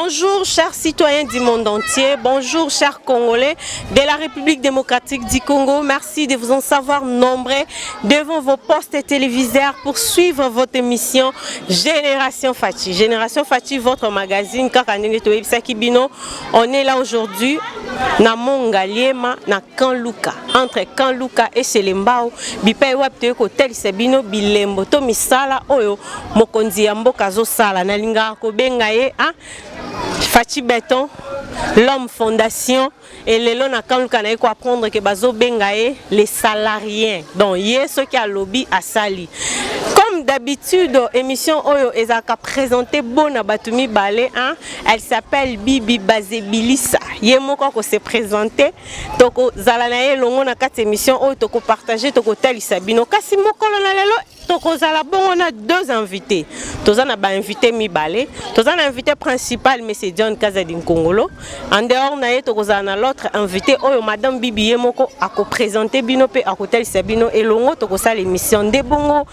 Bonjour chers citoyens du monde entier, bonjour chers Congolais de la République démocratique du Congo. Merci de vous en savoir nombreux devant vos postes téléviseurs pour suivre votre émission Génération Fachi. Génération Fachi, votre magazine. On est là aujourd'hui na Mongaliema na Kanluka, entre Kanluka et Selembao. Bipai wapte ko tel sebino bilembo to misala oyo mokonzi ya mboka zo sala na linga ko bengaye Fachi Béton, l'homme fondation et les lois na Kanluka na ko apprendre que bazo bengaye les salariés. Donc hier ceux qui a lobby à sali. Comme d'habitude, émission Oyo Ezaka présentée Bona Batumi Balé, elle s'appelle Bibi Bazebilisa. Yemoko ko se présenter, toko zalanaye longo na kat émission Oyo toko partager toko tel Sabino. Kasi mokolo na lelo toko zala bon, on a deux invités. Tozana ba invité mi balé, tozana invité principal monsieur John Kazadin Kongolo. En dehors na ye toko zana l'autre invité Oyo madame Bibi Yemoko a ko présenter bino pe a ko tel Sabino et longo toko sa l'émission de bongo.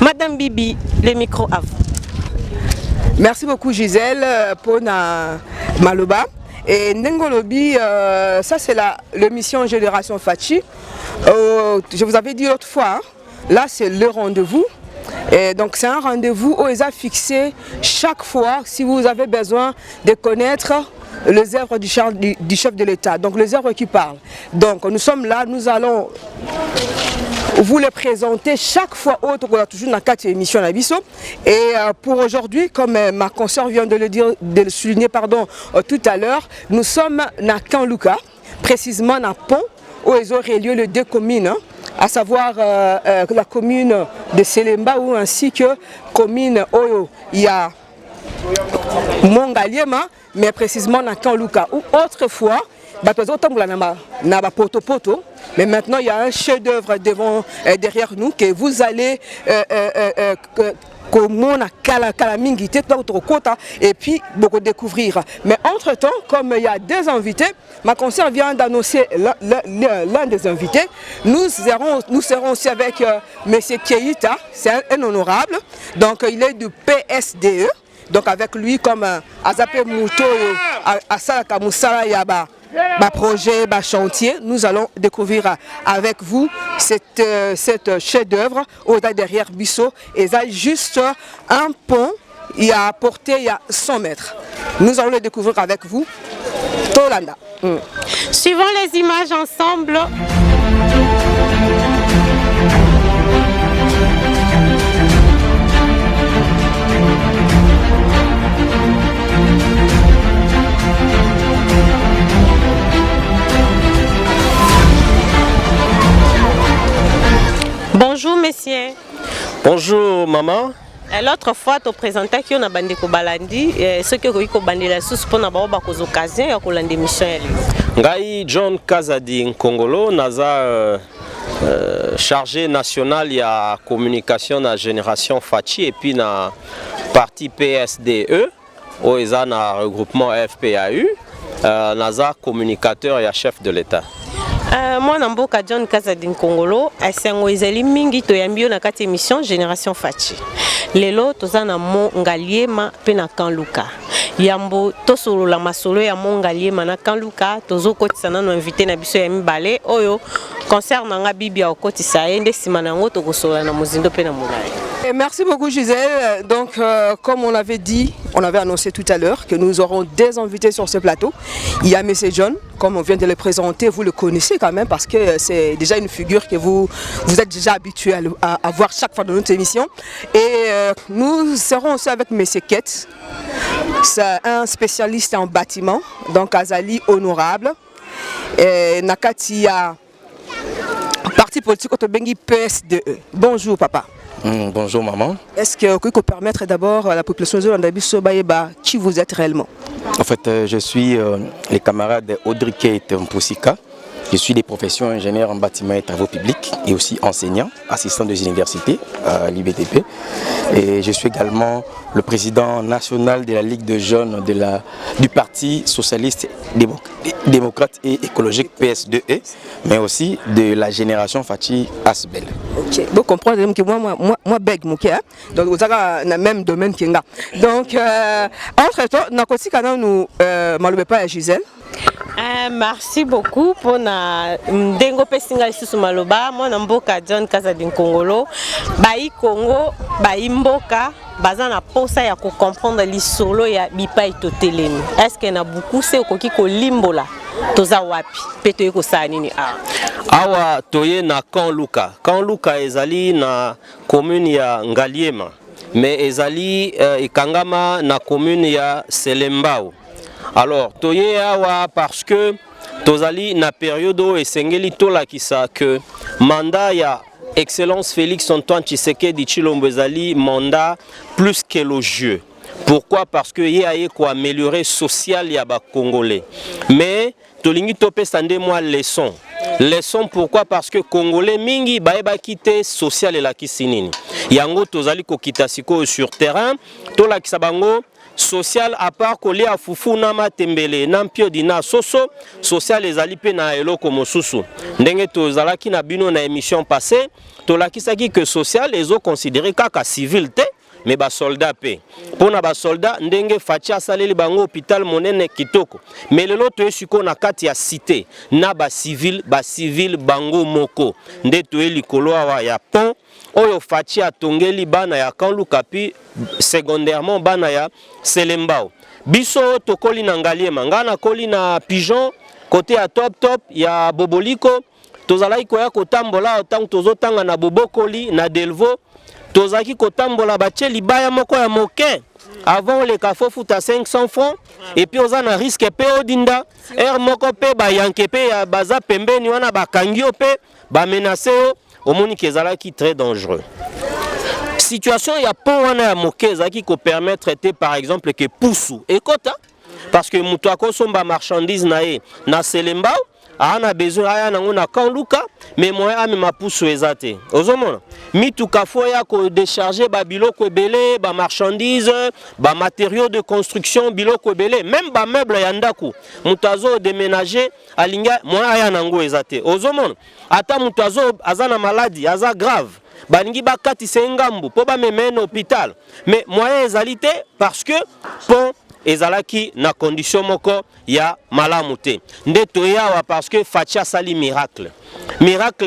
Madame Bibi, le micro à vous. Merci beaucoup Gisèle pour na Maloba. Et Nengolobi, ça c'est l'émission Génération Fachi. Je vous avais dit l'autre fois, là c'est le rendez-vous. Et donc c'est un rendez-vous où ils ont fixé chaque fois si vous avez besoin de connaître les œuvres du chef de l'État, donc les œuvres qui parlent. Donc nous sommes là, nous allons vous les présenter chaque fois autre qu'on a toujours dans 4 émissions à Bisso. Et pour aujourd'hui, comme ma consoeur vient de le souligner tout à l'heure, nous sommes à Kanluka, précisément à Pont, où ils ont relié les deux communes, à savoir la commune de Selemba ainsi que la commune où il y a Mongaliema, mais précisément à Kanluka, où autrefois, mais maintenant il y a un chef-d'œuvre derrière nous que vous allez et puis beaucoup découvrir. Mais entre-temps, comme il y a deux invités, ma consoeur vient d'annoncer l'un des invités. Nous serons aussi avec M. Keita, c'est un honorable, donc il est du PSDE. Donc avec lui comme Azapé Mouto, Asalaka Moussala Yaba, projet, chantier, nous allons découvrir avec vous cette chef-d'œuvre au-delà derrière Bissot. Et ça juste un pont, il a porté il y a 100 mètres. Nous allons le découvrir avec vous. Tolanda. Suivons les images ensemble. Bonjour messieurs. Bonjour maman. L'autre fois tu présentais qui on a bandé ko balandi ce que ko bandé la sous pour na ba ko occasion ya ko lande mission ya Ngai John Kazadi Nkongolo naza chargé national ya communication na Génération Fachi et puis na parti PSDE au eza na regroupement FPAU naza communicateur ya chef de l'État. Moi Namboka John Kazadi Nkongolo asengo ezali mingi to yambio na kati émission Génération Fachi. Lelo tozana Mongaliema pe na Kanluka. Yambo tosolo la masolo ya Mongaliema na Kanluka tozokotisana no invité na biso ya mibale oyo concert nanga Bibi ya okotisa ende simana ngo tokosola na mozindo pe na molai. Merci beaucoup Gisèle. Donc comme on avait dit, on avait annoncé tout à l'heure que nous aurons des invités sur ce plateau. Il y a M. John, comme on vient de le présenter, vous le connaissez quand même parce que c'est déjà une figure que vous êtes déjà habitué à voir chaque fois dans notre émission. Et nous serons aussi avec M. Ket, c'est un spécialiste en bâtiment, donc Azali honorable. Et Nakati a parti politique au Bengi PSDE. Bonjour papa. Bonjour maman. Est-ce que vous pouvez permettre d'abord à la population de l'Andabiso Bayeba qui vous êtes réellement? En fait, je suis les camarades d'Audrey Kate Mpoussika, Je suis des professions ingénieur en bâtiment et travaux publics et aussi enseignant, assistant des universités à l'IBTP. Et je suis également le président national de la Ligue de jeunes du Parti socialiste démocrate et écologique PS2E, mais aussi de la génération Fachi Asbel. Ok, vous comprenez que moi beg hein? Donc vous avez le même domaine que moi. Donc entre temps, nous Maloba pas Gisèle. Merci beaucoup pour na ndengo pesinga lisusu maloba mwana mboka John Kazadi Nkongolo bayi Congo bayi mboka baza na posa ya ko comprendre lisolo ya bipai totelemi. Est-ce que na beaucoup c'est okoki ko limbola toza wapi peto yeko sa nini awa toye na Kanluka ezali na commune ya Ngaliema mais ezali ikangama na commune ya Selembao. Alors, toye awa parce que tozali na période où esengeli tola kisa que mandat ya Excellence Félix Antoine Tshisekedi Tshilombo ezali mandat plus qu'élogieux. Pourquoi? Parce que yé ko améliorer social ya ba Congolais. Mais tolingi topesa nde moi leçon. Leçon pourquoi? Parce que Congolais mingi baeba kité social et la kisinini. Yango tozali ko kita siko sur terrain, tola kisabango social à part coller à fufu na matembele na mpio dina soso social ezali pe na eloko mosusu ndenge tozalaki na bino na émission passée tolakisaki que social ezo considéré kaka civilité mais ba soldat pe pona ba soldat ndenge Fachi asaleli bango hôpital monene kitoko mais lelo toyesiko na kati ya cité na ba civil bango moko nde toyeli likolo awa ya pont oyo Fachi atongeli bana ya Kanluka pi secondairement bana ya Selembao biso tokoli na Ngaliema ngana koli na Pigeon côté ya top ya Boboliko tozalaki koya kotambola tango tozotanga na Bobokoli na Delvo tozaki kotambola batie libaya moko ya moke avant le kafofuta 500 francs et puis ozana risque pe odinda moko pe ba yanke pe ya baza pembeni wana bakangio pe ba menacer omoni kezalaki très dangereux. Situation ya pont wana ya moke zaki ko permettre traiter par exemple que poussou ekota parce que mutu akosomba marchandise na Selembao ana besoin aya nango na Kanluka mais moyen amema poussou ezate ozomona mituka fo ya ko décharger ba biloko ebele ba marchandise ba matériaux de construction biloko ebele même ba meuble ya ndaku mutu azo déménager alinga moyen aya nango ezate ozomona ata mutu azana maladie aza grave balingi bakati sengambu po ba memena hôpital mais moyen ezalité parce que pont ezalaki na condition moko ya malamu te nde toyawa parce que Fachi asali miracle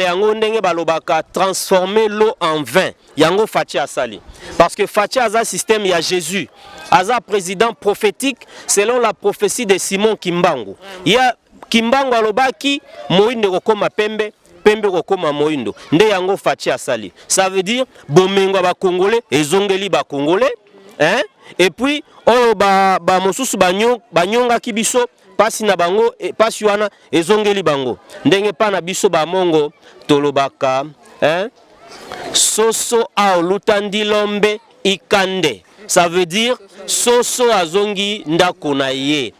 yango ndenge balobaka transformer l'eau en vin yango Fachi asali parce que Fachi aza système ya Jésus aza président prophétique selon la prophétie de Simon Kimbangu ya Kimbangu alobaki moindo kokoma pembe kokoma moindo nde yango Fachi asali ça veut dire bomengo ba Congolais ezongeli ba Congolais hein et puis oyo ba mosusu banyonga kibiso pasi na bango pasi wana ezongeli bango ndenge pa na biso ba mongo tolobaka hein soso a lutandi lombe ikande ça veut dire soso azongi ndako na ye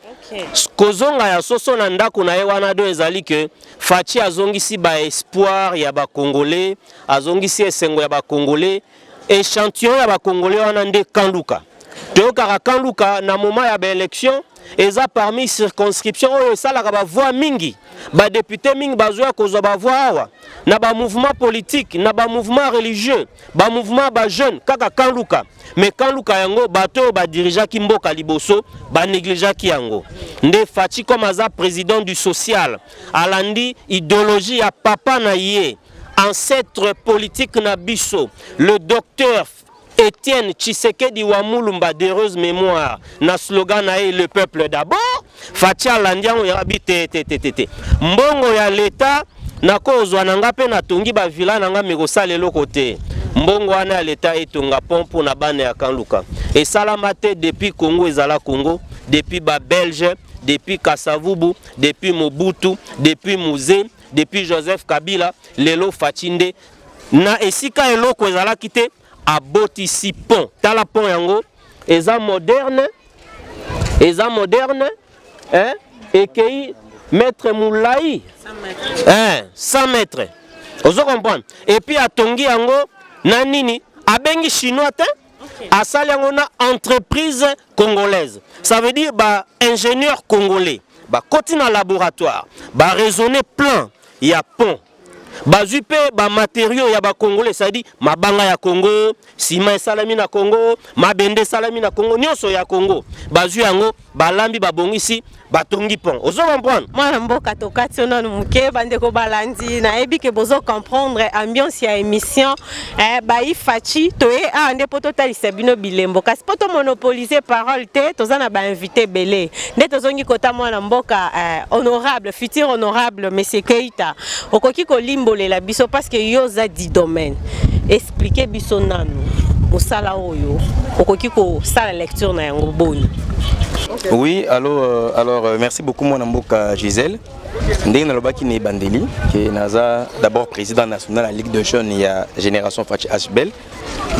kozonga ya soso na ndako na ye wana do ezali ke Fachi azongisi ba espoir ya ba Congolais azongisi esengo ya ba Congolais échantillon ya ba Congolais wana nde Kanluka toyokaka Kanluka na moment ya ba élection eza parmi circonscription oyo esalaka ba voix mingi ba député mingi bazoya kozwa ba voix awa na ba mouvement politique na ba mouvement religieux ba mouvement ba jeune kaka Kanluka mais Kanluka yango bato ba dirigeaki mboka liboso ba négligeaki yango nde Fachi comme aza président du social alandi idéologie ya papa na ye ancêtre politique na biso le docteur Étienne Tshisekedi Wamulumba d'heureuse mémoire na slogan na le peuple d'abord Fachi alandiango yabi te mbongo ya l'État nakozwa nanga pe na tongi ba villa nanga mekosalelo côté mbongo wana ya l'État etonga pompo na bana ya Kanluka et salamate depuis Congo ezala Congo depuis ba Belge depuis Kasavubu depuis Mobutu depuis Mouzé depuis Joseph Kabila lelo Fachi nde na esika eloko ezala kite abotisi pont tala pont yango eza moderne hein et kei mètre moulaï 100 mètres. Vous comprenez? Et puis à Tongi yango nanini abengi chinois te asali yango na entreprise congolaise. Ça veut dire ba ingénieur congolais ba koti na laboratoire ba raisonner plan ya pont bazui pe ba matériaux ya ba congolais, ça dit mabanga ya Congo, ciment salami na Congo, mabende salami na Congo, nyonso ya Congo bazui yango balambi babongisi batongi pont. Ozo comprendre? Mwana mboka tokati ona muke bande ko balandi na ebi ke bozo comprendre ambiance ya émission ba ifachi toye ande poto talisa bino bilembo kasi poto monopoliser parole te tozana ba invité belé nde tozongi kota mwana mboka honorable futur honorable monsieur Keita okoki ko limbolela biso parce que yoza di domaine expliquer biso nanu musala oyo okoki ko sala lecture na yango boni. Oui, alors merci beaucoup mon amboka Gisèle. Ndenge nalobaki ne bandeli qui naza d'abord président national de la Ligue de jeunes et génération Fachi Asbel.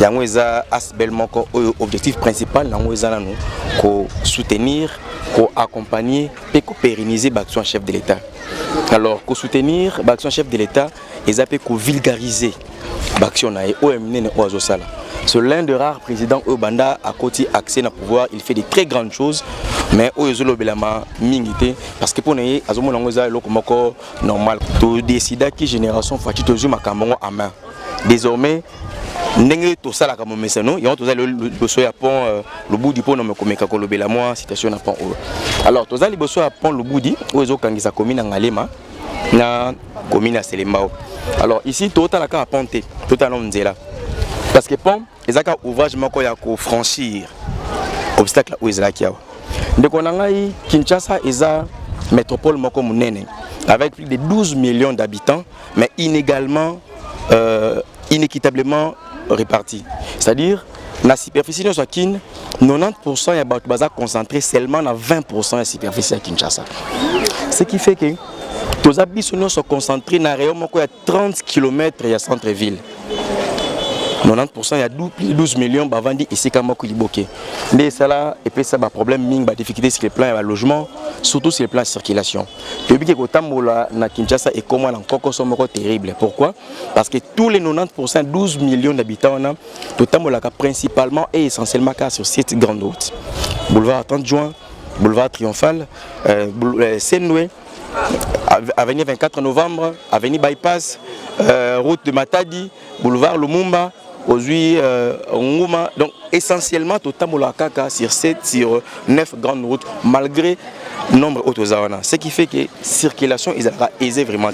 Yango eza Asbel moko objectif principal nango eza nanu ko soutenir, ko accompagner et ko pérenniser l'action chef de l'État. Alors ko soutenir l'action chef de l'État eza pe ko vulgariser l'action na OMN oazo sala. C'est l'un des rares présidents au Banda à côté accès à pouvoir, il fait de très grandes choses, mais au Yozolo Belama mingité parce que pour nous azomo nangoza lokomoko normal. Tout décida qui génération Fachi tozu makambo en main. Désormais ndenge to sala comme meseno, yon toza le soya pont le bout du pont no mekomeka ko lobela moi citation na pont. Alors toza liboso ya pont le bout di ozo kangisa commune Ngalema na commune à Selembao. Alors ici tout à la ka ponté, tout à l'onzela. Parce que pont ezaka ouvrage moko ya ko franchir obstacle où ezala kiawa. Ndeko nangai Kinshasa eza métropole moko munene avec plus de 12 millions d'habitants mais inéquitablement répartis. C'est-à-dire la superficie de Kin 90% ya bato baza concentré seulement na 20% de la superficie à Kinshasa. Ce qui fait que tous habitants sont concentrés na rayon moko ya 30 km ya centre-ville. 90% il y a 12 millions bavandi ici comme moi liboké. Mais ça là et puis ça va problème ming ba difficulté sur le plan de logement, surtout sur le plan de circulation. Depuis que Kotambola na Kinshasa et comment encore sont terrible. Pourquoi? Parce que tous les 90% 12 millions d'habitants on a Kotambola principalement et essentiellement car sur cette grande route. Boulevard 30 juin, boulevard Triomphal, Senoué, avenue 24 novembre, avenue Bypass, route de Matadi, boulevard Lumumba, aujourd'hui Nguma. Donc essentiellement totalement kaka sur 7 sur 9 grandes routes malgré le nombre autozawana. Ce qui fait que circulation est aisée vraiment.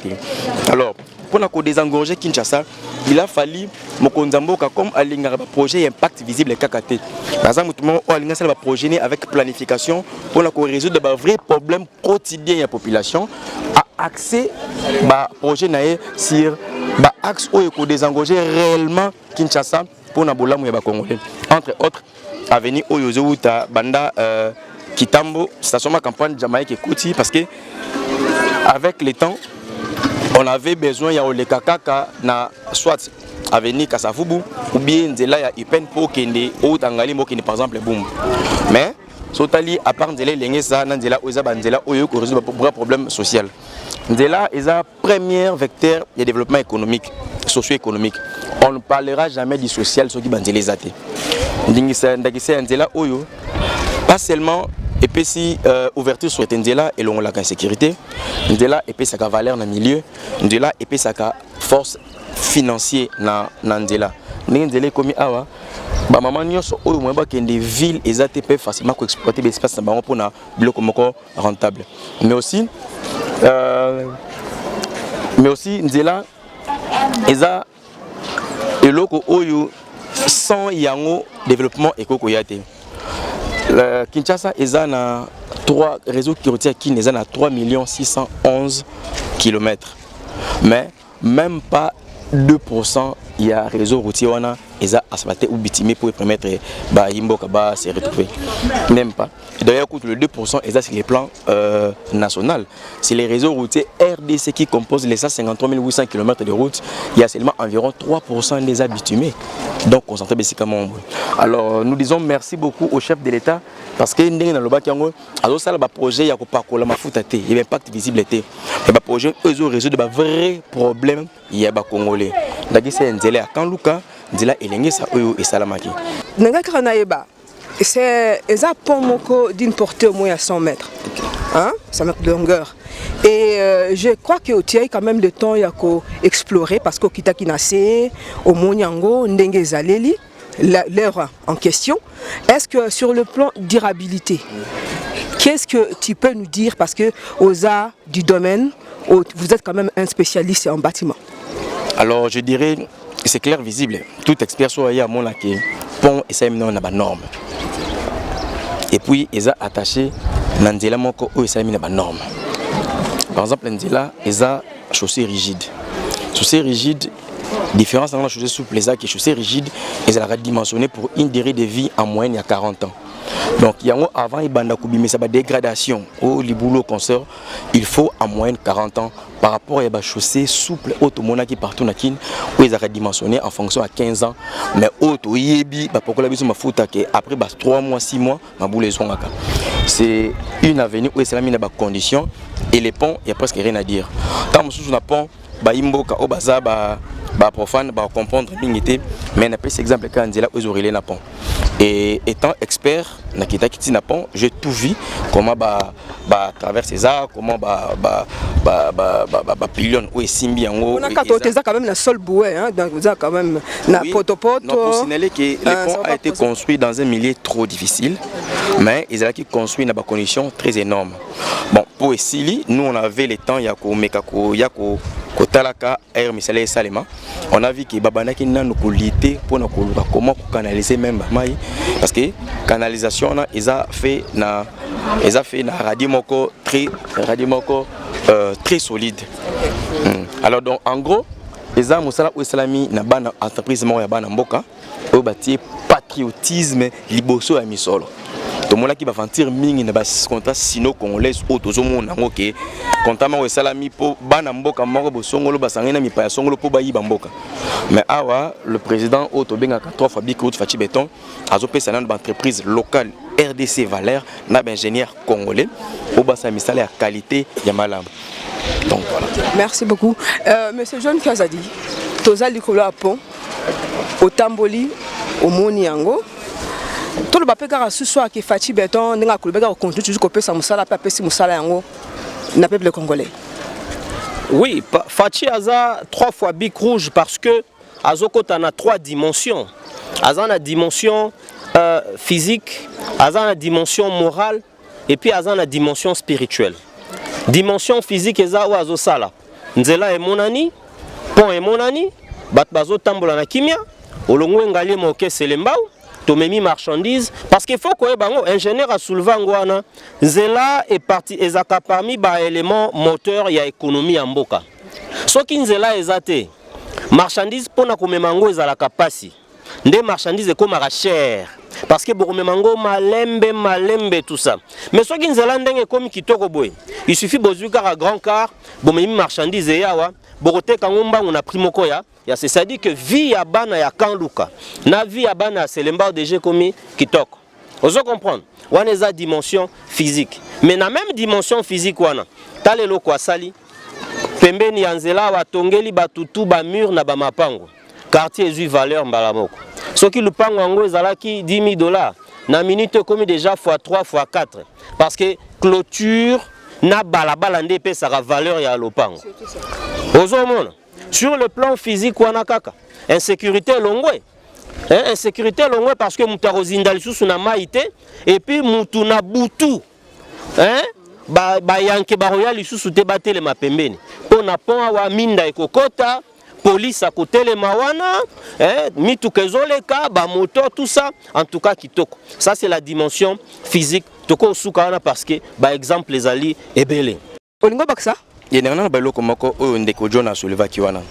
Alors pour nous désengorger Kinshasa, il a fallu Mokonzamboka comme un projet impact visible KKT. Par exemple, un projet avec planification pour résoudre de vrais problèmes quotidiens de la population, à accès projet sur l'axe où il faut désengorger réellement Kinshasa pour Nabola Mouya Congolais. Entre autres, avenue Oyozouta, Banda, Kitambo, station ma campagne Jamaïque et Kouti, parce que avec le temps, on avait besoin de Kaka na soit avenue Kasavubu ou bien Nzela ya Ipen pour kende ou Tangali mo kende par exemple boom. Mais sotali à part Nzela lengesa Nzela oza banzela oyo ko résoudre un problème social. Nzela est un premier vecteur de développement économique, socio-économique. On ne parlera jamais du social ce qui banzela zate. Ndingisa ndagisa Nzela oyo pas seulement et puis si ouverture sur Nzela et l'on la sécurité, Nzela et puis ça a valeur dans le milieu, Nzela et puis ça a force financière dans Nzela. Nzela comme awa, ba maman nyonso oyo moyeba que des villes ezate peut facilement exploiter l'espace na pour na bloc moko rentable. Mais aussi Nzela eza eloko oyo sans yango développement éco-koyate. Kinshasa est à 3 réseaux qui retiennent qui est à 3 611 km. Mais même pas 2% il y a réseau routier wana est asphalté ou bitumé pour permettre ba Yimboka ba se retrouver. Même pas. D'ailleurs le 2% est sur les plans national. C'est les réseaux routiers RDC qui composent les 153 800 km de route. Il y a seulement environ 3% des bitumés. Donc concentré basiquement. Alors nous disons merci beaucoup au chef de l'État parce que ndenge na lobaki yango azosala ba projet ya kopakola mafuta te et impact visible te et ba projet ezo résoudre ba vrai problème ya ba congolais ndaki c'est nzela ya Kanluka nzela elengisa oyo esalamaki nanga kana yeba c'est un pont moko d'une portée au moins à 100 mètres. Hein? 100 mètres de longueur. Et je crois qu'il y a quand même le temps à explorer parce qu'au Kitakinase, au Monyango, Ndenge Zaleli, l'heure en question. Est-ce que sur le plan d'irrabilité, qu'est-ce que tu peux nous dire parce que aux arts du domaine, vous êtes quand même un spécialiste en bâtiment. Alors je dirais que c'est clair visible. Tout expert soit à mon laquais, pont et ça n'a pas norme. Et puis ils ont attaché Nandela moko ou ça n'a pas norme. Par exemple Nandela ils ont chaussée rigide. Chaussée rigide, différence entre la chaussée souple et qui est chaussée rigide, ils ont dimensionné pour une durée de vie en moyenne il y a 40 ans. Donc avant il y a dégradation au liboulot concert, il faut en moyenne 40 ans par rapport à la chaussée souple automona qui partout nakin où ils ont dimensionné en fonction à 15 ans mais auto yebi pourquoi la biso mafuta que après 3 mois 6 mois ma boule zonaka. C'est une avenue où c'est la mine conditions et les ponts il y a presque rien à dire. Tant sous un pont ba imboka au baza ba profane ba comprendre dignité mais n'a pas cet exemple quand là aux oreilles na pont. Et étant expert na kita kiti na pont, j'ai tout vu comment traverser ça, comment pylône ou simbi en haut. On a quand même la seule bouée hein, donc ça quand même na potopoto. Non, pour signaler que le pont a été construit dans un milieu trop difficile, mais ils ont construit dans des conditions très énormes. Bon, pour Essili, nous on avait le temps yako mekako yako kotalaka air misale salema. On a vu que babanaki na nukulité pour na koluka comment canaliser même mai parce que canalisation na ils a fait na radio moko très solide. Alors donc en gros ils a musala ou salami na bana entreprise mo ya bana mboka o bati patriotisme liboso ya misolo. Tout le monde qui va sentir mingi na bas contrat sino congolais auto zomona ngoke kontama we salami po bana mboka moko bosongolo basangena mi pa songolo po bayi bamboka mais awa le président auto benga 3 fois big route Fachi Béton azopesa na entreprise locale RDC Valère na ingénieur congolais au basa misala ya qualité ya malamu. Donc voilà. Merci beaucoup. Monsieur John Kazadi, toza likolo a pont au Tamboli au Moniango. Tout le bapé car ce soir qui Fachi Béton n'a pas le continue jusqu'au peu sans musala pas si musala yango n'a pas le congolais. Oui, Fachi Aza 3 fois bic rouge parce que Azokot en a 3 dimensions. Azan a dimension physique, Azan a dimension morale et puis Azan a dimension spirituelle. Dimension physique eza ou azosala. Nzela e monani, pont e monani, bat bazo tambola na kimia, olongwe ngali moke selembao. Tomemi marchandise parce qu'il faut que bango ingénieur a soulevé ngwana nzela est parti ezaka parmi ba élément moteur ya économie en mboka soki nzela ezate marchandise pona komemango ezalaka pasi nde marchandise ekomaka cher parce que bokomemango malembe tout ça mais soki nzela ndenge komi kitoko boy il suffit bozuka à grand car bomemi marchandise yawa bokoteka ngombango na prix moko ya c'est-à-dire que vie ya bana ya Kanluka na vie ya bana Selembao DG komi kitoko. Vous comprendre? Wana eza dimension physique. Mais na même dimension physique wana. Talelo kwa sali pembeni ya nzela watongeli batutu ba mur na ba mapango. Quartier ezui valeur mbala moko. Soki lupango yango ezalaki $10,000 na minute komi déjà x3 x4 parce que clôture na balabala nde pesaka valeur ya lopango. Ozomona sur le plan physique wana kaka insécurité longwe insécurité longwe parce que mutarozinda lisusu na maite et puis mutu na butu ba yanke ba royal lisusu te batele mapembeni pona pont wa minda ekokota police à côté les mawana mitu kezoleka ba moto tout ça en tout cas kitoko ça c'est la dimension physique toko suka wana parce que ba exemple les ali ebele olingo baksa il y a un peu moko oyo ndeko John soulevé kiwana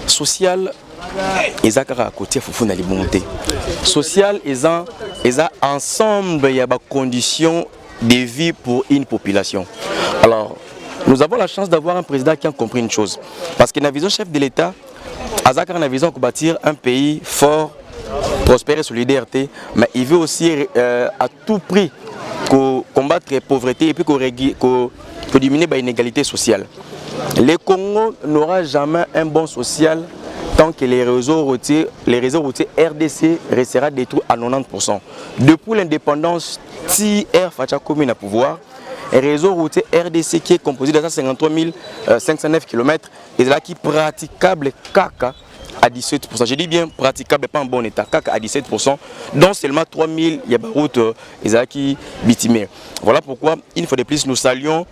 social ezakara à côté fufu na libonté social eza ensemble il y a des conditions de vie pour une population. Alors nous avons la chance d'avoir un président qui a compris une chose parce que la vision chef de l'État azakara na vision de bâtir un pays fort prospère et solidarité mais il veut aussi à tout prix combattre la pauvreté et puis diminuer l'inégalité sociale. Le Congo n'aura jamais un bon social tant que les réseaux routiers RDC restera détruits à 90%. Depuis l'indépendance, si Air Facha commune à pouvoir, le réseau routier RDC qui est composé de 153 509 km est là qui est praticable caca à 17%. Je dis bien praticable, pas en bon état, caca à 17%, dont seulement 3000 il y a des routes qui bitumées. Voilà pourquoi, une fois de plus, nous saluons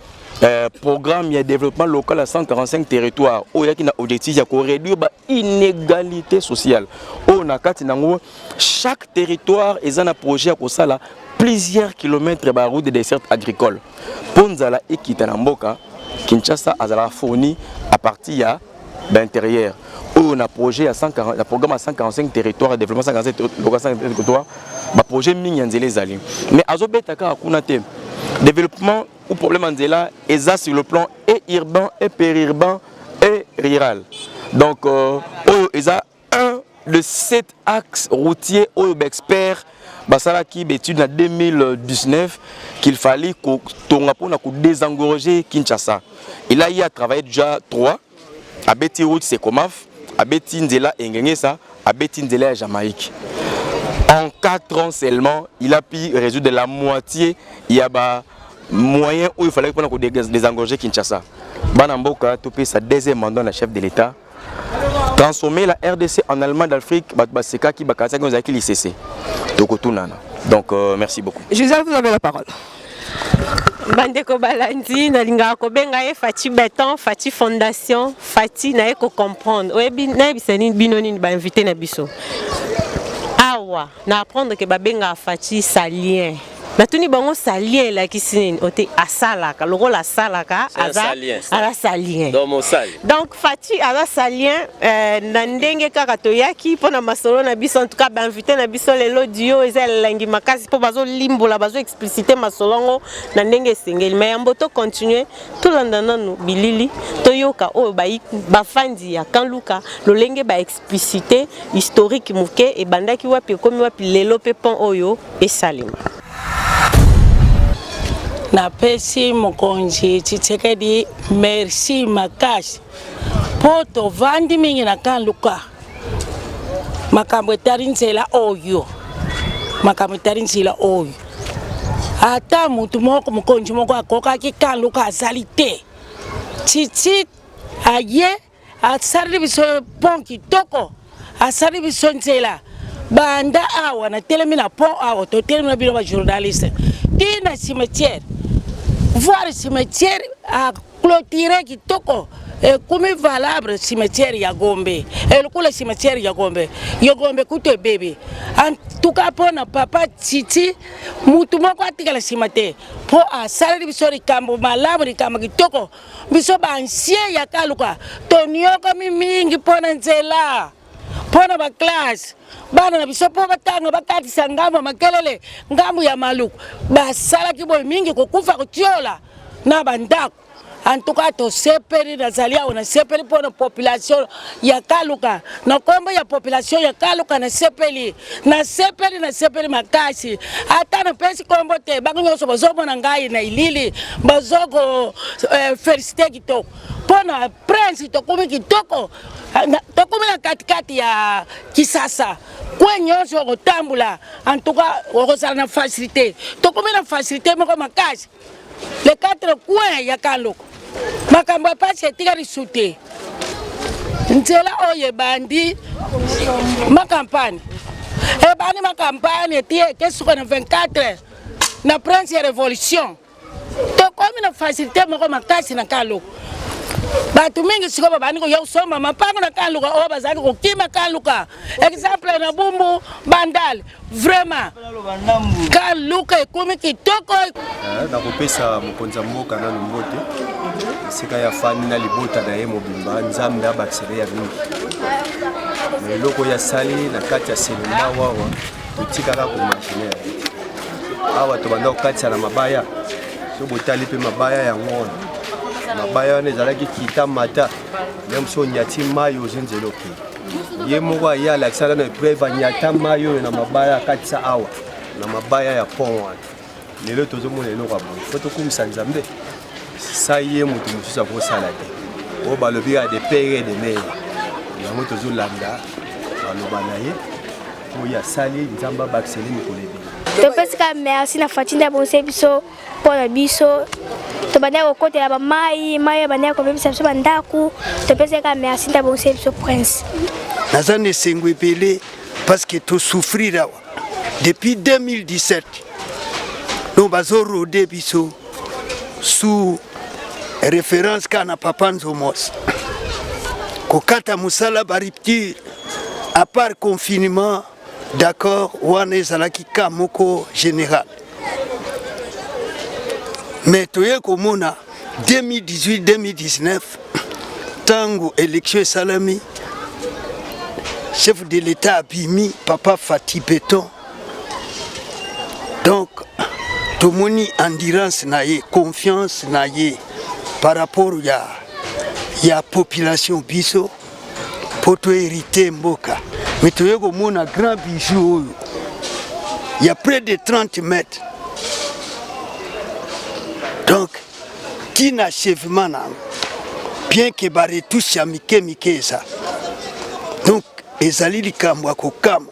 programme de développement local à 145 territoires où il y a un objectif de réduire l'inégalité sociale. Chaque territoire est un projet à plusieurs kilomètres de route de dessert agricole. Pour nous Kitanamboka, Kinshasa a fourni à partir de l'intérieur. On a projet à 140, le programme à 145 territoires, développement 145 territoires, le projet Minyanzele. Mais à Zobetaka, on a développement ou problème en Zela est sur le plan et urbain et périurbain et rural. Donc, il y a un de 7 axes routiers où l'expert Basala qui étude en 2019 qu'il fallait qu'on désengorger Kinshasa. Il a travaillé déjà 3 à Betty Route, c'est Komaf, à Betty Nzela et Ngengesa, à Betty Nzela et Jamaïque. En 4 ans seulement, il a pu résoudre la moitié. Il y a moyen où il fallait qu'on désengorger Kinshasa. Banamboka, topé sa deuxième mandat de chef de l'État. Transformer la RDC en Allemagne d'Afrique, c'est qui bakasa qui nous a qui l'ICC. Donc merci beaucoup. Gisèle, vous avez la parole. Bandeko Balandi, nalinga ko benga e Fati Béton, Fati Fondation, Fati na ko comprendre. Oyebi na bisani binoni ba invité na biso. Awa, na apprendre que ba benga Fati salien. Natuni bango salien la kisini ote asalaka, loko la salaka ala salien. Donc Fati ala salien na ndenge kaka toyaki pona masolo na biso en tout cas ba invité na biso lelo dio ezela langi makasi po bazo limbola bazo expliciter masolongo na ndenge sengeli mais yamboto continuer tout landana no bilili toyoka o ba fandi ya kanluka lolenge ba expliciter historique muke e bandaki wapi komi wapi lelo pe pon oyo esalima. Na pesi mokonzi Tshisekedi merci makasi poto vandi mingi na kanluka makambo etarinzela oyo ata mutu moko mokonzi moko akokaki kanluka azali te tshitshi aye asali biso pon kitoko asali biso nzela banda awa na telemi na pont awa to telemi na bino ba journaliste tina cimetière voir cimetière à clôturer kitoko et comme valable cimetière ya Gombe et le cimetière ya Gombe kuto bébé en tout cas pour na papa Titi mutu moko atikala cimetière pour asala biso rikambo malamu rikambo kitoko biso ba ancien ya kaluka tonioka mingi pona nzela pona ba classe bana na biso po batanga bakatisa ngambo makelele ngambo ya maluku basala kiboy mingi kokufa kutiola na bandako en tout cas to sepeli nazalia ona sepeli pour la population ya kaluka na kombo ya population ya kaluka na sepeli makasi ata na pesi kombo te bangonyoso bazobona ngai na ilili bazoko féliciter kitoko pona prince to komi kitoko to komi na katikati ya Kisasa kwenyoso kotambula en tout cas okosala na facilité to komi na facilité moko makasi les 4 coins ya kaluka makambo pasi etika risute nzela oye bandi ma campagne etie kesuka na 24 na prince révolution to komi na facilité moko makasi na kaluka batu mingi siko babani ko yosoma mapango na kaluka o bazali ko kima kaluka exemple na bumbu bandal vraiment kaluka ekomi kitoko na kopesa mokonza mboka na mbote sika ya fani na libota na ye mobimba nzambe abakisere ya mingi loko ya sali na kati ya selenda wawa totikaka ko machinaire awa tobanda kokatisa na mabaya so botali pe mabaya ya ngona mabaya wana ezalaki kita mata même so nyati mayo ozenzela oke ye moko aye alakisana na epreuve anyata mayo na mabaya akatisa awa na mabaya ya pont wana lelo tozomona eloko boye fo tokumisa nzambe sa ye moto mosusu akosala te oyo balobi ya de pere de mere yango tozolanda baloba na ye oyo asali nzambe abakiseli mikolo ebele. Topesika merci na fatinda bonse biso mpona biso tobandaki kokotela bamai mai bandaki kobebisa biso bandako topesika merci nda bonse biso prince. Naza na esengo ebele parce que tosouffrir awa depuis 2017 no bazorode biso sous référence kana papa Nzomos kokata musala ba rupture à part confinement d'accord wana ezalaki ka moko général mais toye komona 2018-2019 tango élection esalami chef de l'État abimi papa Fati Beton donc tomoni endurance na ye confiance na ye par rapport ya population biso poto hérité mboka mais toye komona grand bijou oyo il y a près de 30 mètres donc tinachèvement nango bien que ba retouche ya mike eza donc ezali likambo ya kokama.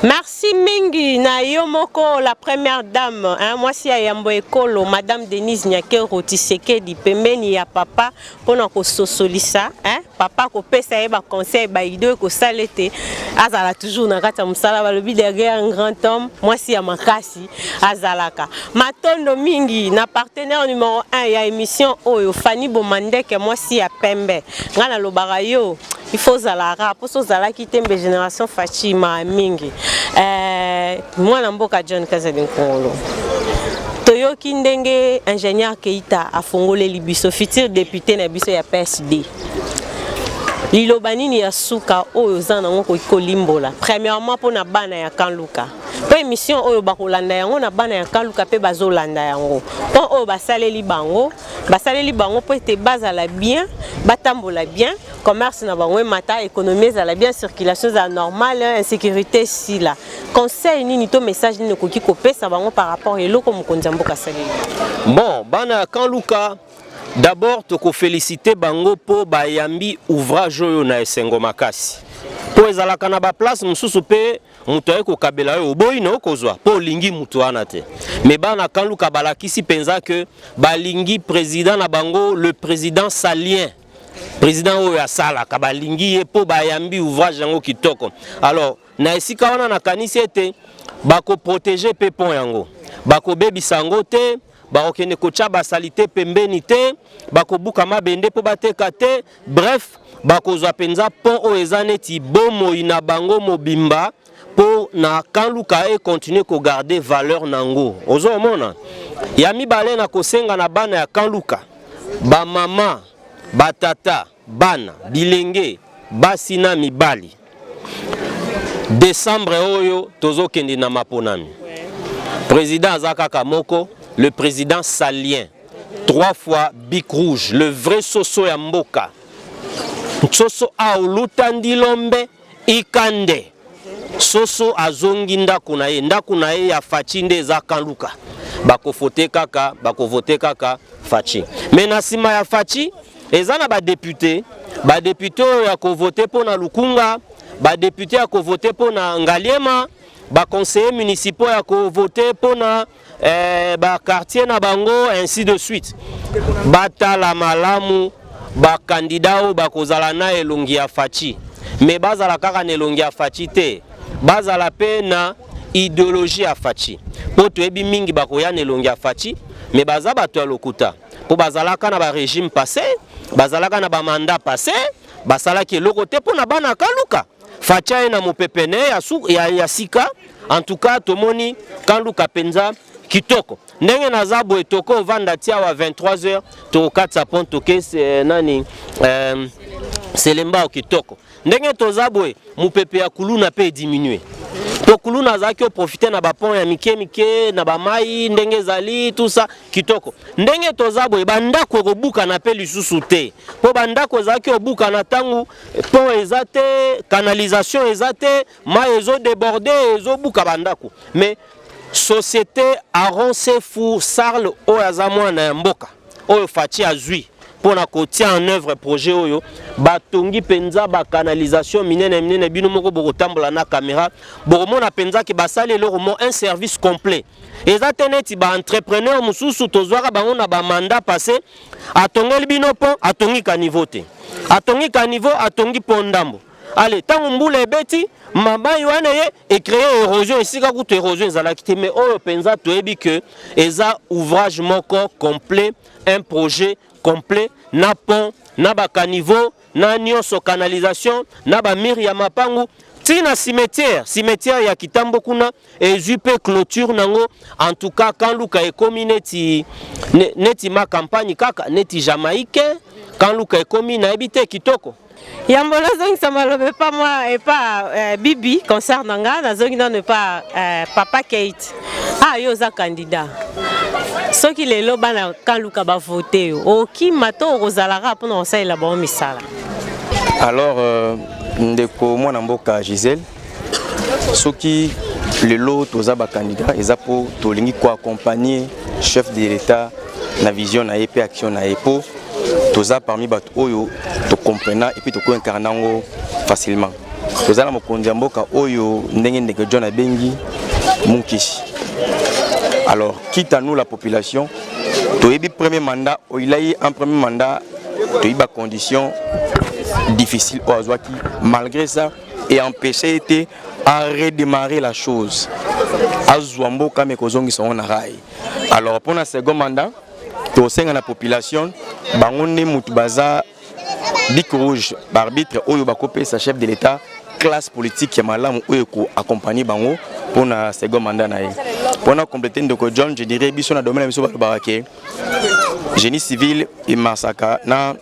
Merci mingi na yo moko la première dame hein mwasi ya Yambo Ekolo madame Denise Nyakero Tshisekedi pembeni ya papa pona ko sosolisa hein papa ko pesa ye ba conseil ba idée ko salete azala toujours na kata musala balobi derrière un grand homme mwasi ya makasi azalaka matondo mingi na partenaire numéro 1 ya émission oyo Fanny Bomandeke mwasi ya pembe ngana lobaka yo il faut zalara pour so zala kitembe génération Fatima mingi mwana mboka John Kazadi Nkongolo toyoki ndenge ingénieur Keita afongoleli biso futur député na biso ya PSD lilobanini ya suka oyo zana ngoko kolimbola premièrement pour na bana ya Kanluka po émission oyo bakolanda yango na bana ya Kanluka pe bazolanda yango po oyo basaleli bango po ete bazala bien batambola bien commerce na bango mata économie za la bien circulation za normale insécurité si la conseil nini to message nini koki kopesa bango par rapport eloko mokonzi mboka saleli. Bon bana ya Kanluka d'abord toko féliciter bango po bayambi ouvrage oyo na esengo makasi po ezalaka na ba place mususu pe mutu ayeko kabela oyo boyi na okozwa po lingi mutu wana te mais bana Kanluka balakisi penza que balingi président na bango le président salien président oyo asalaka balingi ye po bayambi ouvrage yango kitoko alors na esika wana na kanisi ete bako protéger pe pont yango bako bebisa yango te bakokende kocha basalite pembeni te bakobuka mabende po bateka te bref bakozwa penza pont oyo eza neti bomoi na bango mobimba po na Kanluka e continuer ko garder valeur nango ozomona ya mibale na kosenga na bana ya Kanluka ba mama batata bana bilenge basi na mibali décembre oyo tozokende na maponami président azakaka moko le président salien 3 fois bic rouge le vrai soso ya mboka soso aulutandi lombe ikande soso azongi ndako na ye ya Fachi nde eza Kanluka bakovote kaka Fachi mais na sima ya Fachi eza na ba député oyo ya kovote pona Lukunga ba député ya kovote pona Ngaliema ba conseiller municipaux ya kovote pona ba quartier na bango ainsi de suite batala malamu ba candidat o bakozala na elongi ya Fachi mais bazala kaka na elongi ya Fachi te bazala pe na idéologie ya Fachi po toyebi mingi bakoya na elongi ya Fachi mais baza bato ya lokuta po bazalaka na ba régime passé bazalaka na ba mandat passé basalaki eloko te po na bana Kanluka Fachi na mopepene ya sika en tout cas tomoni Kanluka penza kitoko ndenge nazabo etoko vanda tia wa 23h to katsa pont toke nani selemba kitoko ndenge tozabwe mupepe ya kuluna pe diminuer to kuluna zaki profiter na ba pont ya mike na ba mai ndenge zali tout ça kitoko ndenge tozabwe bandako kobuka na pe lisusu te po bandako zaki obuka na tangu pont ezate canalisation ezate mai ezo déborder ezo buka bandako mais société Aron Sefu Sarl Oyazamwa na Mboka Oyo Fachi Azui pour na kotia en œuvre projet Oyo batongi penza ba canalisation minene bino moko bokotambola na caméra bokomona penza ki basali le romo un service complet ezateneti ba entrepreneur mususu tozwaka bango na ba mandat passé atongeli bino pont atongi ka niveau te atongi ka niveau atongi pondambo. Allez, tant on boule beti, maman yoane et créer érosion ici quand vous érosion za la quitter mais on pensa to ebi que eza ouvrage moko complet, un projet complet, na pont, na ba caniveau, na nyonso canalisation, na ba mur ya mapangu, tina cimetière ya Kitambo kuna et jupe clôture nango en tout cas quand luka ekomi neti ma campagne kaka neti jamaïcain quand luka ekomi na ebité kitoko. Yambola zongi samalobe pas moi et pas Bibi concernant nga zongi non pas papa Kate. Ah yo za candidat. Ce qui les loba na quand luka ba voter o ki mato rozalara pour ça il a bon misala. Alors ndeko mwana mboka Gisèle soki le lot toza ba candidat ezapo tolingi ko accompagner chef de l'État na vision na EP action na EPO toza parmi bat oyo to comprendre et puis to ko incarnango facilement toza na mokonzi mboka oyo ndenge ndeke John abengi Munkishi. Alors quitte à nous la population to yebi premier mandat o il a eu un premier mandat to yiba condition difficile au Azwaki malgré ça et empêché était à redémarrer la chose Azwambo kame kozongi son na rai. Alors pour un second mandat to senga la population bangonne mutubaza bic rouge arbitre oyo bakopé sa chef de l'État classe politique ya malamu oyo ko accompagner bango pour un second mandat na ye. Pour compléter ndeko John je dirais biso na domaine biso balobaka génie civil et massacre na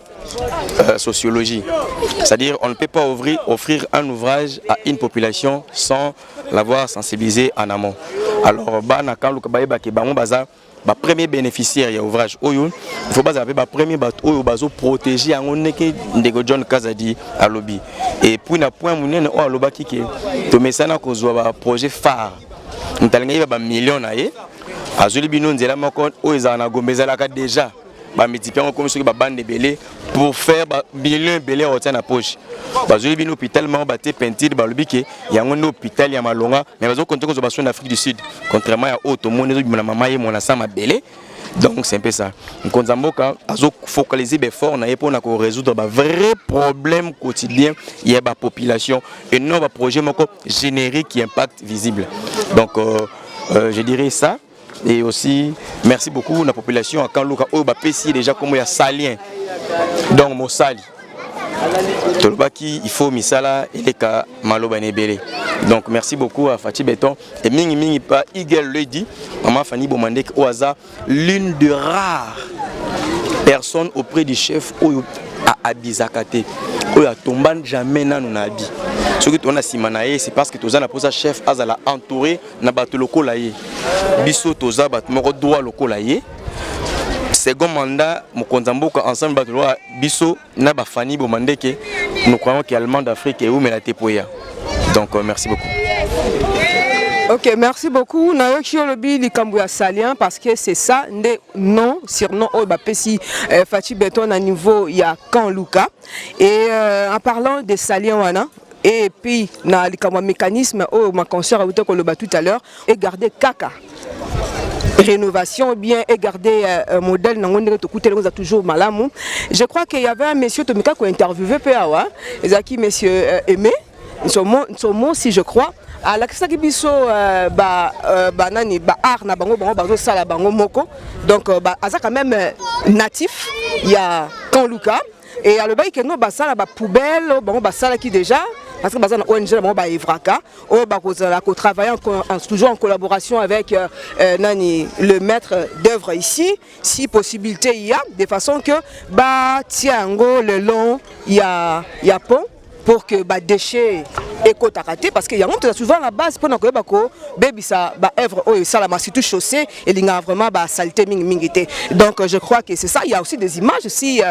sociologie. C'est-à-dire on ne peut pas offrir un ouvrage à une population sans l'avoir sensibilisé en amont. Alors bana quand luka baeba ke bango baza ba premier bénéficiaire ya ouvrage oyo il faut pas avoir ba premier bat oyo bazo protéger yango neke ndeko John Kazadi à lobby et puis na point munene o alobaki ke to mesana ko zwa ba projet phare ntalinga ba millions na ye azuli bino nzela moko oyo za na gombezala ka déjà ba multiplier comme ceux qui ba bande belé pour faire ba millions belé au na poche bazuli bino hôpital ma ba te peinture ba lobi ke yango no hôpital ya malonga mais bazo compter ko en Afrique du Sud contrairement à auto monde na mama ye mona sama belé. Donc c'est un peu ça. Nkonzamboka azo focaliser be fort na pour na ko résoudre ba vrai problème quotidien il y a ba population et non ba projet moko générique qui impact visible. Donc je dirais ça. Et aussi, merci beaucoup à la population à Kanlouka, au Bapessi déjà comme il y a salien. Donc, mon sali. Il faut misala et les cas maloba nebele. Donc, merci beaucoup à Fatih Béton. Et mingi pas Igel le dit, maman Fanny Bomandek au hasard, l'une de rares personnes auprès du chef à Abizakate. Oya tomban jamais na nous abi. Ce que on a simanaye c'est parce que toza na posa chef azala entouré na bato lokola ye. Biso toza bato moko droit lokola ye. Second mandat mokonzamboka ensemble bato loa biso na ba Fanny Bomandeke nous croyons qu'il y a le monde d'Afrique et où mais la tepoya. Donc merci beaucoup. Ok, merci beaucoup. Nayoki Olobi likambu ya salien parce que c'est ça non surnom au Bapesi Fatih Béton à niveau ya Kanlouka et en parlant des saliens wana et puis na likambu mécanisme au ma consoeur a ko loba tout à l'heure et garder kaka rénovation bien et garder modèle nango to coûter nous a toujours malamu. Je crois qu'il y avait un monsieur Tomika qui a interviewé PAwa ezaki monsieur Aimé son mot si je crois à la kisa biso nani ba art na bango bazo sala bango moko donc aza quand même natif il y a Kanlouka et à le bail que no ba sala ba poubelle bango ba sala qui déjà parce que bazana ONG bango ba Evraka o ba kozala ko travailler toujours en collaboration avec nani le maître d'œuvre ici si possibilité il y a de façon que ba tiango le long il y a pont pour que les déchets éco-taratés, parce qu'il y a souvent la base pour que baby ça œuvre ça la surtout chaussée et il y a vraiment saleté mingité. Donc je crois que c'est ça. Il y a aussi des images. Si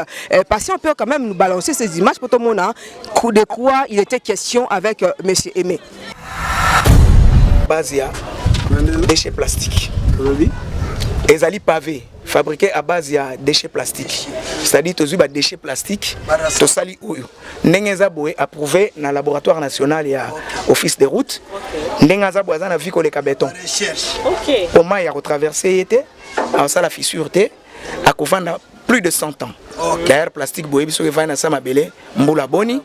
patient peut quand même nous balancer ces images pour tout le monde, de quoi il était question avec monsieur Aimé. Bazia déchets plastiques. Ezali pavé fabriqué à base de déchets plastiques. C'est-à-dire que les déchets plastiques, tout ça N'engeza boé approuvé dans le laboratoire national et office de route. N'engeza boé dans la vie collé béton. Comment il a retraversé était, alors ça la fissure était, à couvrir plus de 100 ans. L'air plastique boé biso va na sama belé mbula boni.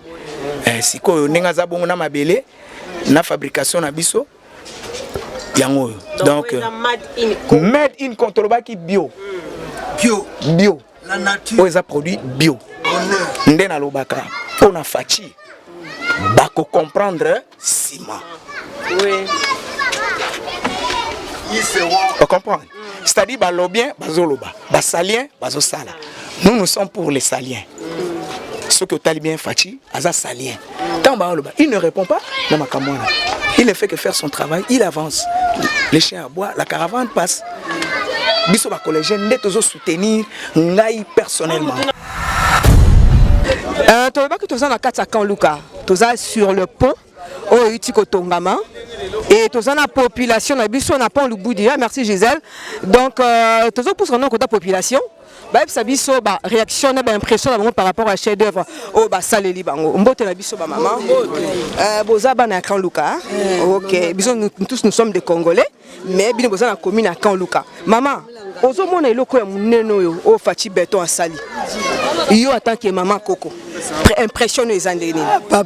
Si ko n'engeza bon na mabelé na fabrication na biso. Donc, made in Controbaki bio. Bio. La nature. Ils ont produit bio. Ndena lobaka. On a fachi. Bako comprendre ciment. Oui. On comprend. C'est-à-dire balobien, bazoloba. Basalien, bazosala. Nous sommes pour les saliens. Ceux qui ont bien fachi, aza salien. Il ne répond pas. Il ne fait que faire son travail, il avance. Les chiens aboient, la caravane passe. Biso ba collégien net aux soutenir ngai personnellement. Tu vois que tu as na Kan Luka, tu es sur le pont au Utiko Tongama et tu as la population na biso na pont Lubudia. Merci Gisèle. Donc tu as pour son nom la population. Bah ça biso ba réaction na ba impression par rapport à chef d'œuvre oh ba saleli bango mbote na biso ba maman boza ba na Kan Luka. OK biso nous tous nous sommes des Congolais mais bino boza na commune à Kan Luka. Maman ozo mona eloko ya muneno yo o fachi beton asali yo en tant que maman Coco impressionné les andeni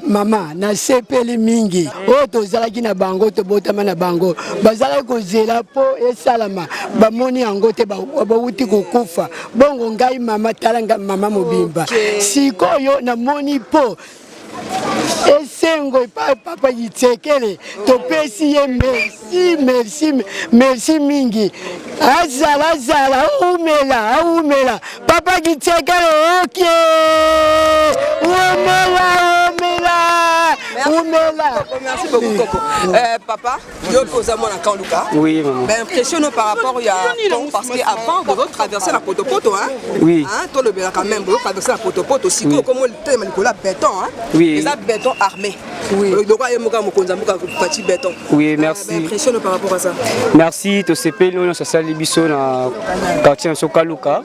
maman na sepeli mingi o tozalaki na bango to botama na bango bazala ko zela po esalama ba moni yango te ba wuti ko kufa bongo ngai mama talanga mama mobimba sikoyo na moni po esengo papa yitekele to pesi ye merci mingi azala umela papa yitekele OK umela merci beaucoup Coco papa yo posa moi na Kan Luka oui maman ben impressionné par rapport il y a parce que avant de traverser la potopoto hein oui hein toi le bela quand même de traverser la potopoto aussi comme le thème Nicolas béton hein oui les béton armé oui donc il y a mokonza moka petit béton oui merci impressionné par rapport à ça merci to sepeli no ça sali biso na quartier Kan Luka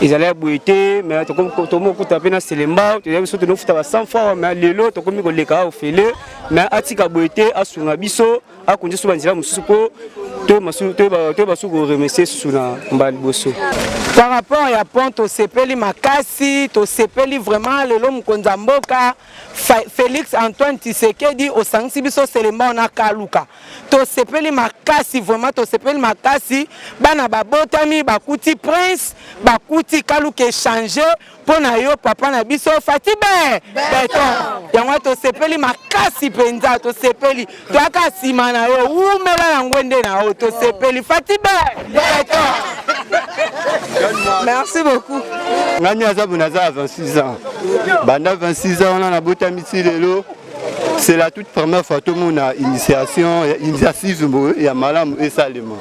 ils allaient boiter mais comme tomo ko taper na selemba tu as biso to no futa 100 fois mais lelo to komi ko leka au fele mais atika boiter asunga biso akunje so banzila mususu po to basu ko remercier suna mbali boso par rapport à pont to sepeli makasi to sepeli vraiment lelo mukonza mboka Félix Antoine Tshisekedi au sangsi biso selemba na Kan Luka to sepeli makasi vraiment to sepeli makasi bana babotami bakuti prince bakuti Kan Luka échanger pona yo papa na biso Fatibe beton yango to sepeli makasi penza to sepeli to aka sima na yo umela na ngwende na yo to sepeli Fatibe beton. Merci beaucoup. Ngani azabuna za 26 ans. Banda 26 ans on a bota mitilelo. C'est la toute première fois tout le monde a initiative et à malam et salement.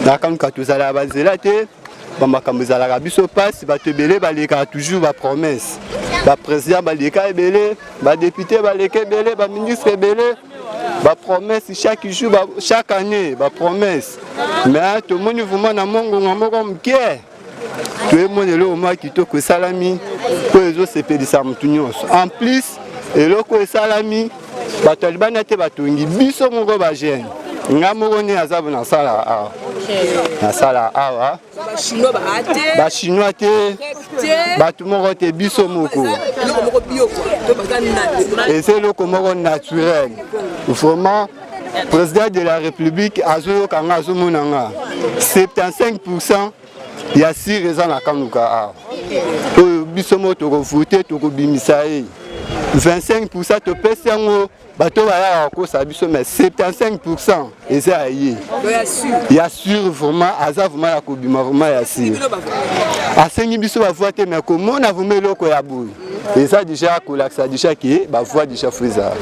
Na quand tu as la base là te bamba kamuzala ka biso passe ba te belé ba leka toujours ba promesse. Ba président ba leka belé, ba député ba leka belé, ba ministre belé. Ba promesse chaque jour chaque année ba promesse. Mais tout le monde vraiment na mongo ngamo mkie. Tout le monde le oma kitoko salami ko ezo sepelisa mutu nyonso. En plus eloko salami batolibana te batongi biso moko ba jeune. Ngamo ne azabu na sala a. Na sala awa. Ba chinois te. Ba tout moko te biso moko. Et c'est le moko naturel. Vraiment président de la République azo kanga azo monanga 75% il y a 6 raisons à Kan Luka. Biso moto ko voter to ko bimisa 25% to pesango bato ba ko sa biso mais 75% et ça y il y a sûr vraiment aza vraiment la ko bima vraiment ya sûr asengi biso ba voter mais comment on a vraiment loko ya boui et ça déjà ko l'axa déjà qui ba voix déjà faisable.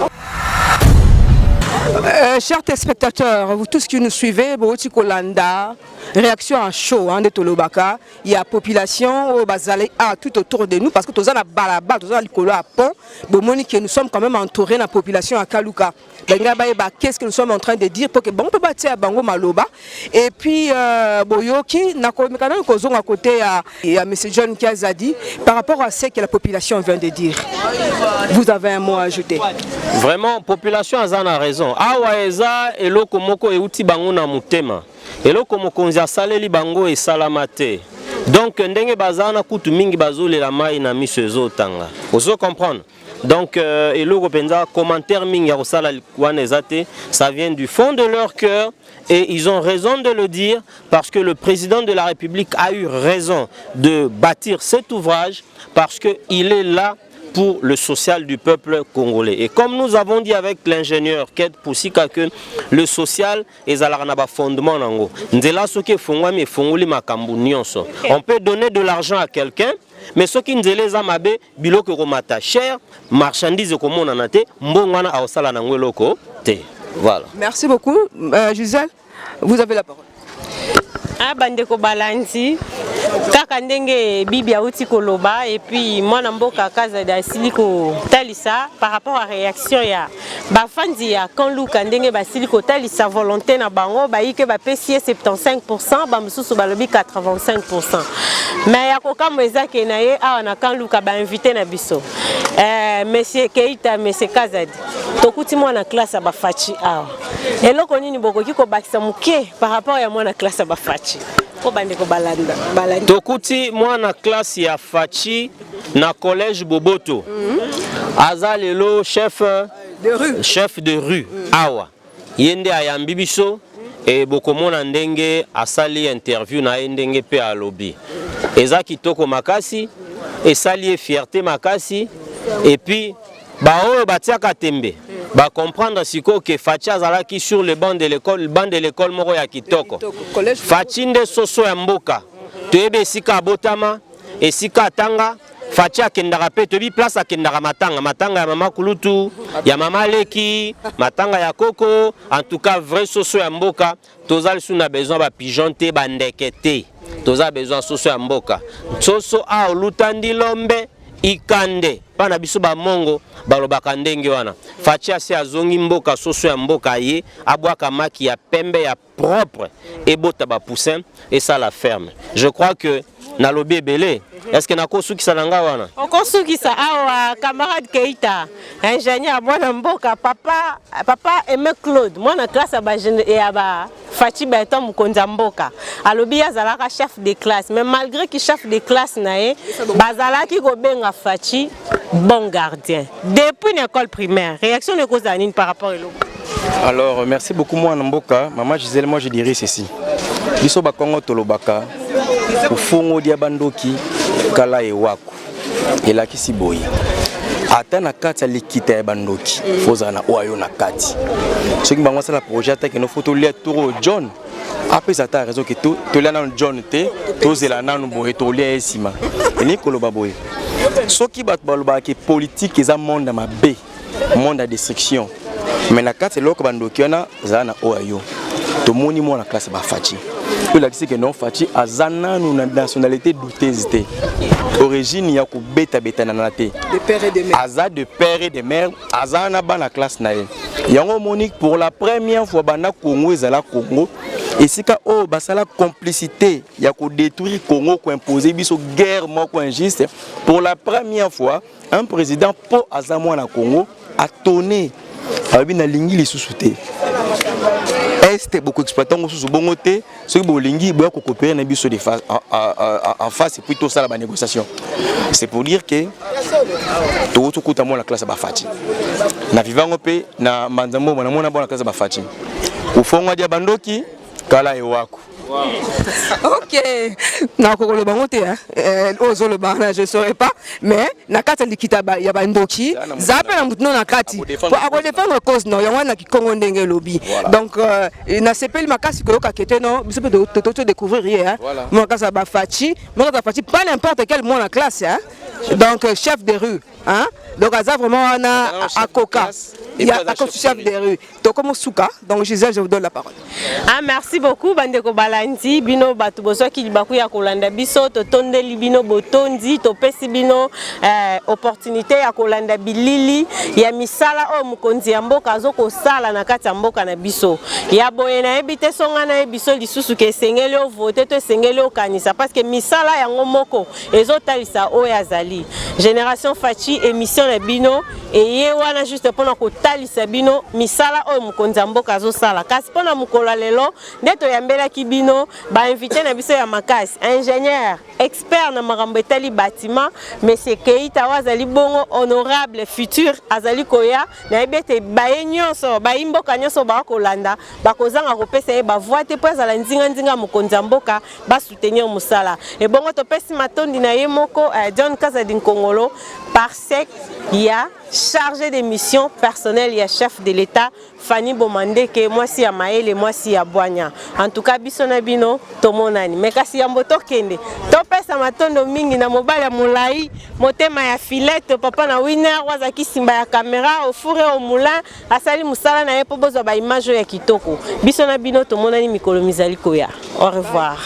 Chers téléspectateurs, vous tous qui nous suivez, Booti Kolanda, réaction à chaud de Tolobaka. Il y a population au Bazalé tout autour de nous parce que tous en a balaba, tous en a l'icolo à pont. Bon, Monique, nous sommes quand même entourés de la population à Kaluka. Qu'est-ce que nous sommes en train de dire pour que bon, on peut bâtir à Bango Maloba. Et puis, Boyoki, à côté à M. John Kazadi, par rapport à ce que la population vient de dire. Vous avez un mot à ajouter? Vraiment, population a raison. Awaeza et lokomoko et uti bango na mutema. Et lokomoko nza saleli bango et salamate. Donc ndenge bazana kutu mingi bazole la mai na misezo tanga. Vous comprendre? Donc et lokopenza commentaire mingi ya sala wanezate, ça vient du fond de leur cœur et ils ont raison de le dire parce que le président de la République a eu raison de bâtir cet ouvrage parce que il est là pour le social du peuple congolais. Et comme nous avons dit avec l'ingénieur Ked Poussika que le social est à la fondement nango. On peut donner de l'argent à quelqu'un, mais ce qui nous est amabe biloko romata cher, marchandise comme on en a été, mbongwana a osala nango loko te. Voilà. Merci beaucoup, Gisèle. Vous avez la parole. Bandeko Balanzi, kaka ndenge bibi auti koloba et puis mwana mboka Kazadi asiliko talisa par rapport à réaction ya bafandi ya Kanluka ndenge basiliko talisa volonté na bango baike ba PCA 75% ba mususu balobi 85%. Mais ya kokamo ezake na ye awa na Kanluka ba invité na biso. Monsieur Keita, monsieur Kazadi. Tokuti mwana classe ba fachi awa. Eloko nini bokoki ko bakisa muke par rapport ya mwana classe ba fachi. Tokuti mwana classe ya fachi na collège Boboto. Azalelo chef de rue. Awa. Yende ayambi biso et bokomona ndenge asali interview na ndenge pe a lobby. Eza kitoko makasi et sali fierté makasi et puis baoyo batiaka tembe. Ba comprendre siko que Fachi azalaki sur le banc de l'école moko ya kitoko. Fachi nde soso ya mboka. Toyebe sika abotama esika tanga Fachi akendaka pe tobi place akendaka matanga ya mama Kulutu, ya mama Leki, matanga ya Koko, en tout cas vrai soso ya mboka, tozali suna besoin ba pigeon te ba ndeke te. Toza besoin soso ya mboka. Soso a lutandi lombe ikande pana biso ba mongo balobaka ndenge wana Fachi ase azongi mboka soso ya mboka ye abwaka maki ya pembe ya propre et bota ba poussin et ça la ferme. Je crois que na lobi ebele. Est-ce que nakosukisa nanga wana? Okosukisa awa camarade Keita, ingénieur mwana mboka papa Aimé Claude, mwana classe ya ba Fachi Beton mukonza mboka. Alobi azalaka chef de classe, mais malgré que chef de classe nae, bazalaki ko benga Fachi bon gardien. Depuis l'école primaire, réaction de cause anine par rapport à l'eau. Alors merci beaucoup mwana mboka, maman Gisèle, moi je dirais ceci. Biso ba Kongo tolobaka ufungo dia bandoki kala ewako elakisi boyi ata na kati ya likita ya bandoki foza na oyo na kati soki bango sala projet atake no photo lia toro John apesa ta raison que to lia na John te tozela nanu boye to lia esima ni koloba boye soki bat baloba ke politique eza monde mabe monde à destruction mais na kati loko bandoki na za na oyo to moni mo na classe ba Fachi. Il a dit que non, Fachi a une nationalité douteuse. Origine, il y a un bêta nanate. De père et de mère. Aza de père et de mère, Aza na ban la classe nae. Il y a un Monique pour la première fois bana Congo ezala Congo. Et si ka oh basala complicité, il y a ko détruire Congo ko imposer biso guerre moko injuste. Pour la première fois, un président po Aza mwana Congo a tonné abi na lingi li susute. Est beaucoup exploitant sous bongoté ce que bolingi boya ko coopérer na biso de face en face et puis tout ça la négociation. C'est pour dire que tout kuta mo la classe ba Fachi. Na vivant pe na manzambo na mona bona classe ba Fachi. Ufonga dia bandoki kala ewako. Ok, na kokolo bangote ozo le bana je saurais pas mais na kati likita ba ya bandoki zape na mutno na kati pour ako défendre cause no ya wana ki Kongo ndenge lobby donc na sepeli makasi ko yoka kete no biso pe to découvrir hier mo kasa ba Fachi pas n'importe quel mot en classe donc chef de rue donc ça vraiment à Coca il y a chef de rue donc comme Souka donc Gisèle je vous donne la parole. Merci Merci beaucoup bandeko balandi bino batu bozwa ki libaku ya kolanda biso to tondeli bino botondi to pesi bino opportunité ya kolanda bilili ya misala o mukonzi ya mboka azoko sala na kati ya mboka na biso ya boye na ebite songa na biso lisusu ke sengeli o voter to sengeli o kanisa parce que misala yango moko ezotalisa o ya zali Génération Fachi émission na bino eye wana juste pona ko talisa bino misala o mukonzi ya mboka azosala kasi pona mukola lelo ndeto yambela kibino ba invité na biso ya makasi ingénieur expert na makambo etali bâtiment monsieur Keita wazali bongo honorable futur azali koya na ebete baye nyonso ba imboka nyonso ba kolanda ba kozanga kopesa ye ba voix te po azala nzinga mukonzi ya mboka ba soutenir musala e bongo to pesi matondi na ye moko John Kazadi Nkongolo par sec ya chargé de mission personnelle ya chef de l'État Fanny Bomandeke mwasi ya Maele mwasi ya Bwanya en tout cas biso na bino tomonani mais kasi ya mboto kende to pesa matondo mingi na mobile ya mulai motema ya filette papa na winner wazaki simba ya caméra au four et au moulin asali musala na yepo bozo ba image ya kitoko biso na bino tomonani mikolo mizali koya au revoir.